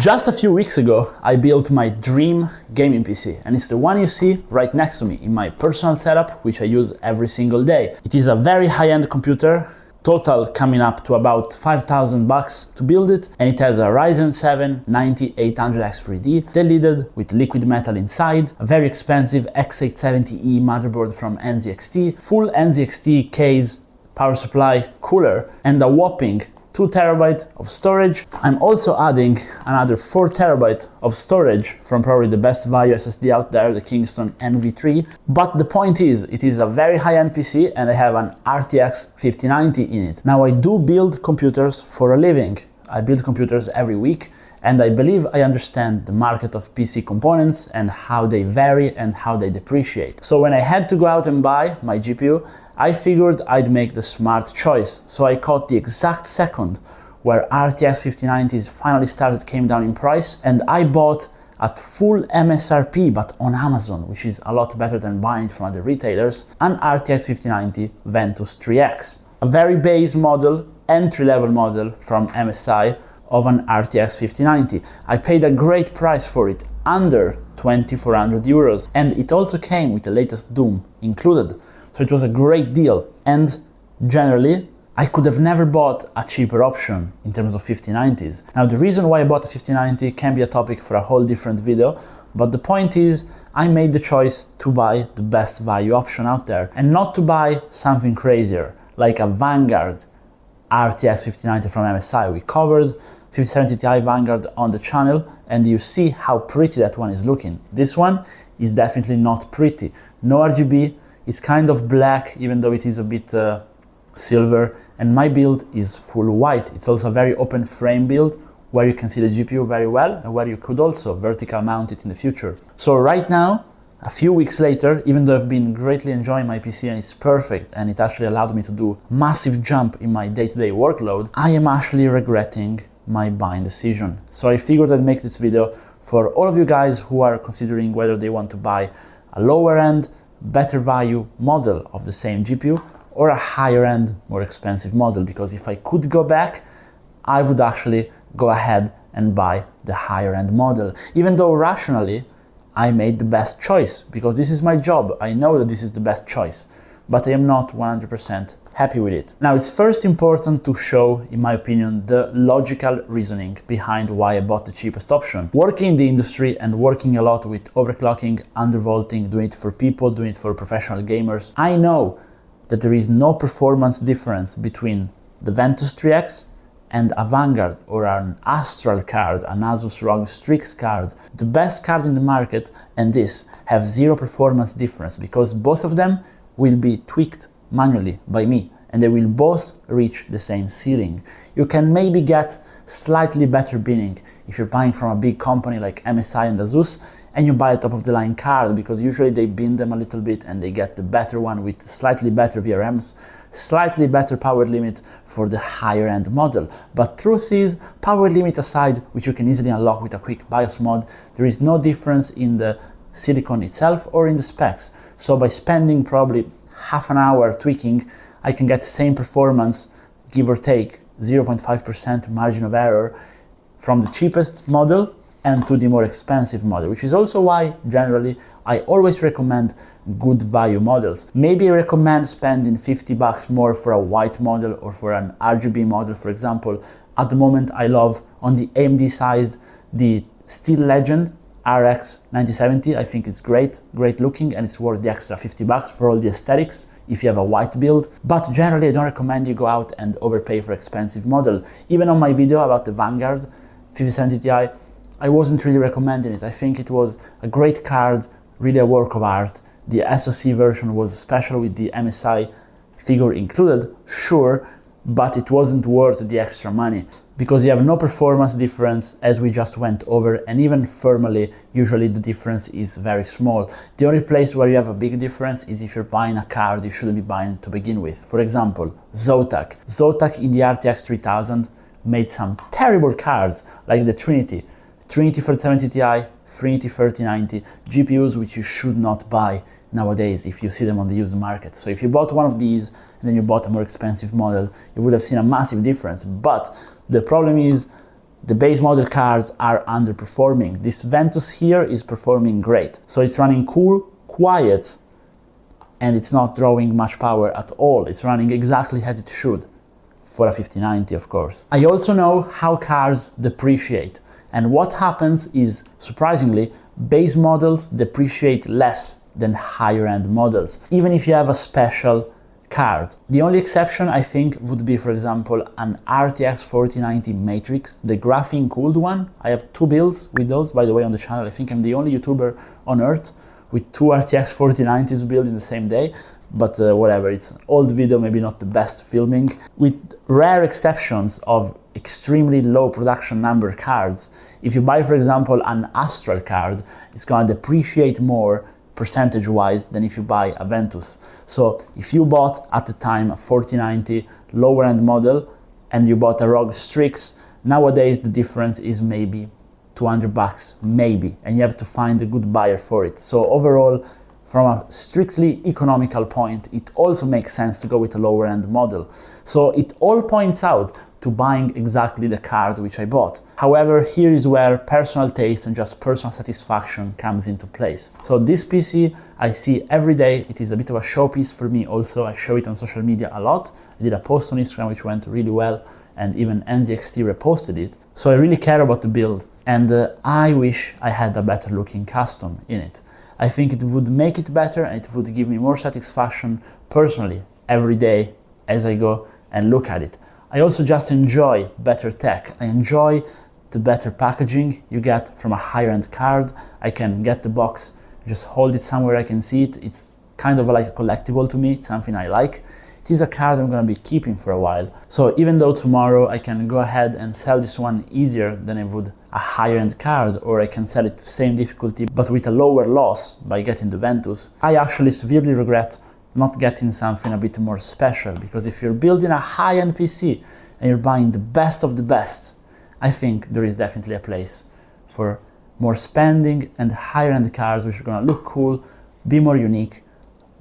Just a few weeks ago, I built my dream gaming PC, and it's the one you see right next to me in my personal setup, which I use every single day. It is a very high-end computer, total coming up to about $5,000 to build it, and it has a Ryzen 7 9800X3D deleted with liquid metal inside, a very expensive X870E motherboard from NZXT, full NZXT case, power supply, cooler, and a whopping 2 TB of storage. I'm also adding another 4 TB of storage from probably the best value SSD out there, the Kingston NV3. But the point is, it is a very high-end PC and I have an RTX 5090 in it. Now, I do build computers for a living. I build computers every week, and I believe I understand the market of PC components and how they vary and how they depreciate. So when I had to go out and buy my GPU, I figured I'd make the smart choice. So I caught the exact second where RTX 5090s finally came down in price, and I bought at full MSRP, but on Amazon, which is a lot better than buying it from other retailers, an RTX 5090 Ventus 3X. A very base model, entry-level model from MSI of an RTX 5090. I paid a great price for it, under 2,400 euros, and it also came with the latest Doom included. So it was a great deal, and generally I could have never bought a cheaper option in terms of 5090s. Now, the reason why I bought a 5090 can be a topic for a whole different video, but the point is I made the choice to buy the best value option out there and not to buy something crazier like a Vanguard RTX 5090 from MSI. We covered 5070 Ti Vanguard on the channel, and you see how pretty that one is looking. This one is definitely not pretty. No RGB, it's kind of black even though it is a bit silver, and my build is full white. It's also a very open frame build where you can see the GPU very well and where you could also vertical mount it in the future. So right now, a few weeks later, even though I've been greatly enjoying my PC and it's perfect and it actually allowed me to do a massive jump in my day-to-day workload, I am actually regretting my buying decision. So I figured I'd make this video for all of you guys who are considering whether they want to buy a lower end, better value model of the same GPU or a higher end, more expensive model, because if I could go back, I would actually go ahead and buy the higher end model, even though rationally I made the best choice because this is my job. I know that this is the best choice, but I am not 100% happy with it. Now, it's first important to show, in my opinion, the logical reasoning behind why I bought the cheapest option. Working in the industry and working a lot with overclocking, undervolting, doing it for people, doing it for professional gamers, I know that there is no performance difference between the Ventus 3X and a Vanguard or an Astral card, an Asus ROG Strix card. The best card in the market and this have zero performance difference because both of them will be tweaked manually by me and they will both reach the same ceiling. You can maybe get slightly better binning if you're buying from a big company like MSI and Asus and you buy a top-of-the-line card, because usually they bin them a little bit and they get the better one with slightly better VRMs, slightly better power limit for the higher end model. But truth is, power limit aside, which you can easily unlock with a quick BIOS mod, there is no difference in the silicon itself or in the specs. So by spending probably half an hour tweaking, I can get the same performance, give or take 0.5% margin of error, from the cheapest model and to the more expensive model, which is also why generally I always recommend good value models. Maybe I recommend spending $50 more for a white model or for an RGB model, for example. At the moment, I love on the AMD side the Steel Legend RX 9070. I think it's great looking, and it's worth the extra $50 for all the aesthetics if you have a white build. But generally, I don't recommend you go out and overpay for expensive model. Even on my video about the Vanguard 5070 Ti, I wasn't really recommending it. I think it was a great card, really a work of art. The SoC version was special with the MSI figure included, sure, but it wasn't worth the extra money because you have no performance difference, as we just went over, and even thermally, usually the difference is very small. The only place where you have a big difference is if you're buying a card you shouldn't be buying to begin with. For example, Zotac. Zotac in the RTX 3000 made some terrible cards like the Trinity 3070 Ti, Trinity 3090, GPUs which you should not buy nowadays if you see them on the used market. So if you bought one of these and then you bought a more expensive model, you would have seen a massive difference. But the problem is the base model cards are underperforming. This Ventus here is performing great. So it's running cool, quiet, and it's not drawing much power at all. It's running exactly as it should, for a 5090 of course. I also know how cards depreciate, and what happens is, surprisingly, base models depreciate less than higher end models, even if you have a special card. The only exception I think would be, for example, an RTX 4090 Matrix, the graphene cooled one. I have 2 builds with those, by the way, on the channel. I think I'm the only YouTuber on earth with 2 RTX 4090s built in the same day, but whatever, it's an old video, maybe not the best filming. With rare exceptions of extremely low production number cards, if you buy, for example, an Astral card, it's gonna depreciate more percentage-wise than if you buy a Ventus. So if you bought at the time a 4090 lower end model and you bought a ROG Strix, nowadays the difference is maybe 200 bucks, maybe, and you have to find a good buyer for it. So overall, from a strictly economical point, it also makes sense to go with a lower end model. So it all points out to buying exactly the card which I bought. However, here is where personal taste and just personal satisfaction comes into place. So this PC I see every day. It is a bit of a showpiece for me also. I show it on social media a lot. I did a post on Instagram which went really well, and even NZXT reposted it. So I really care about the build, and I wish I had a better looking custom in it. I think it would make it better, and it would give me more satisfaction personally every day as I go and look at it. I also just enjoy better tech. I enjoy the better packaging you get from a higher end card. I can get the box, just hold it somewhere I can see it. It's kind of like a collectible to me. It's something I like. It is a card I'm gonna be keeping for a while. So even though tomorrow I can go ahead and sell this one easier than I would a higher end card, or I can sell it to the same difficulty but with a lower loss by getting the Ventus, I actually severely regret not getting something a bit more special, because if you're building a high-end PC and you're buying the best of the best, I think there is definitely a place for more spending and higher-end cards which are gonna look cool, be more unique,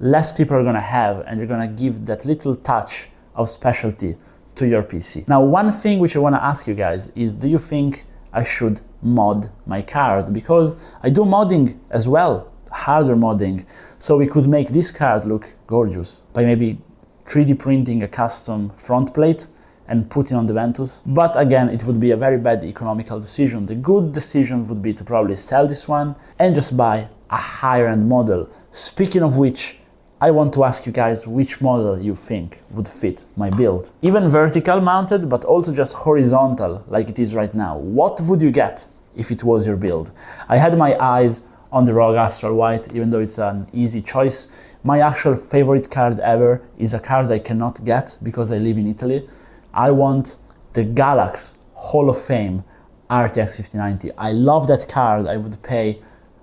less people are gonna have, and you're gonna give that little touch of specialty to your PC. Now, one thing which I wanna ask you guys is, do you think I should mod my card? Because I do modding as well, hardware modding, so we could make this card look gorgeous by maybe 3D printing a custom front plate and putting on the Ventus. But again, it would be a very bad economical decision. The good decision would be to probably sell this one and just buy a higher end model. Speaking of which, I want to ask you guys which model you think would fit my build. Even vertical mounted, but also just horizontal like it is right now. What would you get if it was your build? I had my eyes on the ROG Astral White, even though it's an easy choice. My actual favorite card ever is a card I cannot get because I live in Italy. I want the Galax Hall of Fame RTX 5090. I love that card. I would pay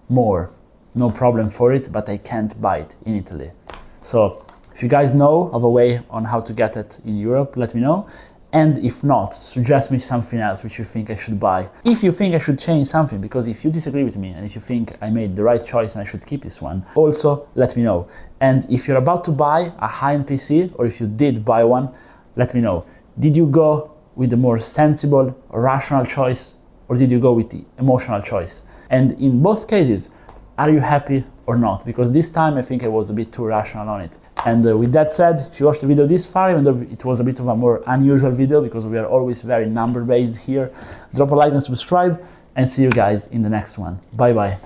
more, no problem for it, but I can't buy it in Italy. So if you guys know of a way on how to get it in Europe, let me know. And if not, suggest me something else which you think I should buy. If you think I should change something, because if you disagree with me and if you think I made the right choice and I should keep this one, also let me know. And if you're about to buy a high-end PC, or if you did buy one, let me know. Did you go with the more sensible, rational choice, or did you go with the emotional choice? And in both cases, are you happy or not? Because this time I think I was a bit too rational on it. And with that said, if you watched the video this far, even though it was a bit of a more unusual video because we are always very number based here, drop a like and subscribe, and see you guys in the next one. Bye bye.